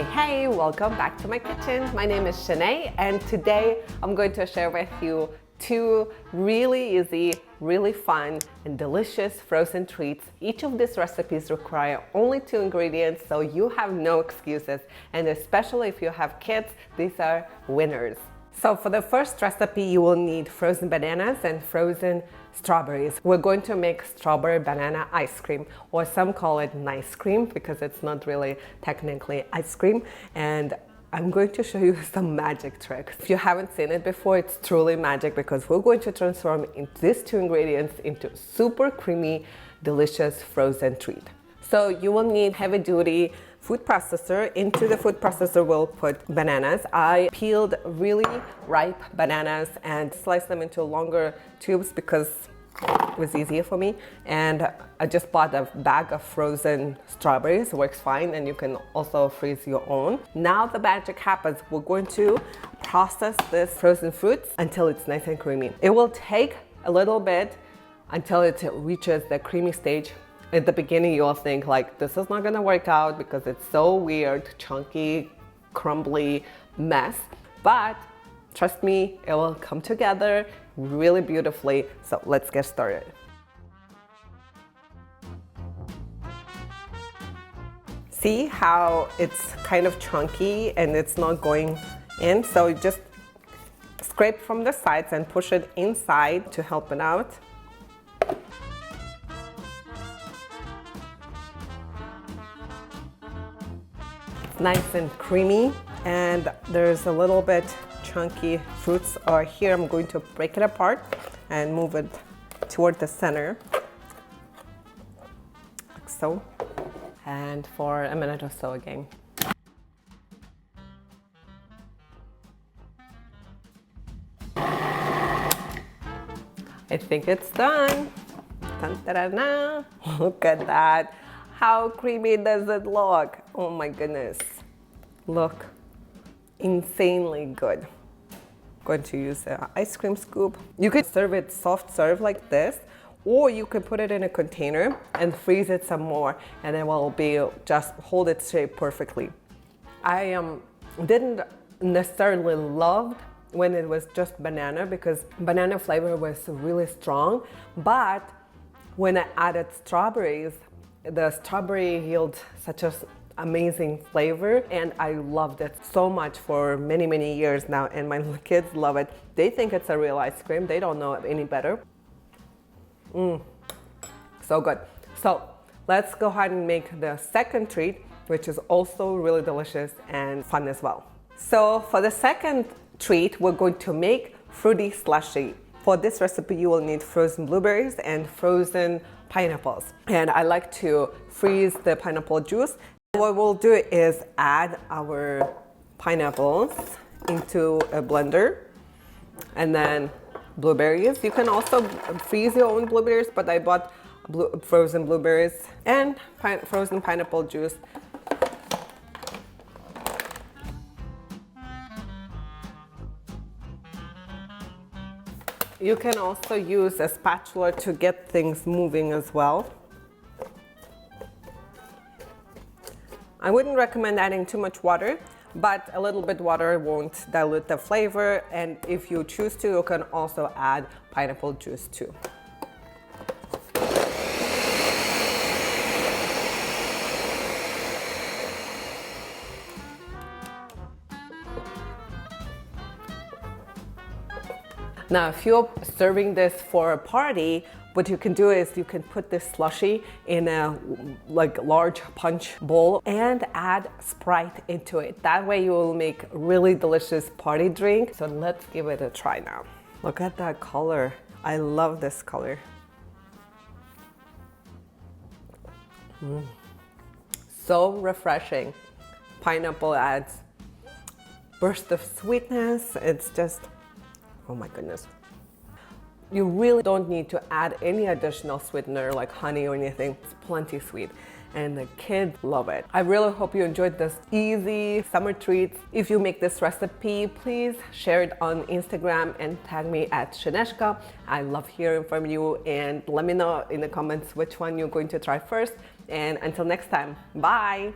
Hey, welcome back to my kitchen. My name is Shanae, and today I'm going to share with you two really easy, really fun and delicious frozen treats. Each of these recipes require only 2 ingredients, so you have no excuses. And especially if you have kids, these are winners. So for the first recipe, you will need frozen bananas and frozen strawberries. We're going to make strawberry banana ice cream, or some call it nice cream because it's not really technically ice cream. And I'm going to show you some magic tricks. If you haven't seen it before, it's truly magic because we're going to transform these 2 ingredients into super creamy, delicious frozen treat. So you will need heavy duty food processor. Into the food processor we'll put bananas. I peeled really ripe bananas and sliced them into longer tubes because it was easier for me. And I just bought a bag of frozen strawberries. It works fine, and you can also freeze your own. Now the magic happens. We're going to process this frozen fruits until it's nice and creamy. It will take a little bit until it reaches the creamy stage. At the beginning, you'll think like, this is not gonna work out because it's so weird, chunky, crumbly mess. But trust me, it will come together really beautifully. So let's get started. See how it's kind of chunky and it's not going in? So just scrape from the sides and push it inside to help it out. Nice and creamy, and there's a little bit chunky fruits are here. I'm going to break it apart and move it toward the center, like so, and for a minute or so again. I think it's done. Dun-da-da-da. Look at that. How creamy does it look? Oh my goodness. Look, insanely good. I'm going to use an ice cream scoop. You could serve it soft serve like this, or you could put it in a container and freeze it some more, and it will be just hold its shape perfectly. I didn't necessarily love when it was just banana because banana flavor was really strong, but when I added strawberries, the strawberry yielded such an amazing flavor, and I loved it so much for many, many years now, and my kids love it. They think it's a real ice cream. They don't know it any better. So good. So let's go ahead and make the second treat, which is also really delicious and fun as well. So for the second treat, we're going to make fruity slushy. For this recipe, you will need frozen blueberries and frozen pineapples. And I like to freeze the pineapple juice. What we'll do is add our pineapples into a blender, and then blueberries. You can also freeze your own blueberries, but I bought frozen blueberries and frozen pineapple juice. You can also use a spatula to get things moving as well. I wouldn't recommend adding too much water, but a little bit water won't dilute the flavor, and if you choose to, you can also add pineapple juice too. Now, if you're serving this for a party, what you can do is you can put this slushy in a large punch bowl and add Sprite into it. That way you will make a really delicious party drink. So let's give it a try now. Look at that color. I love this color. So refreshing. Pineapple adds burst of sweetness. It's just, oh my goodness. You really don't need to add any additional sweetener like honey or anything. It's plenty sweet, and the kids love it. I really hope you enjoyed this easy summer treat. If you make this recipe, please share it on Instagram and tag me at Shaneshka. I love hearing from you, and let me know in the comments which one you're going to try first. And until next time, bye.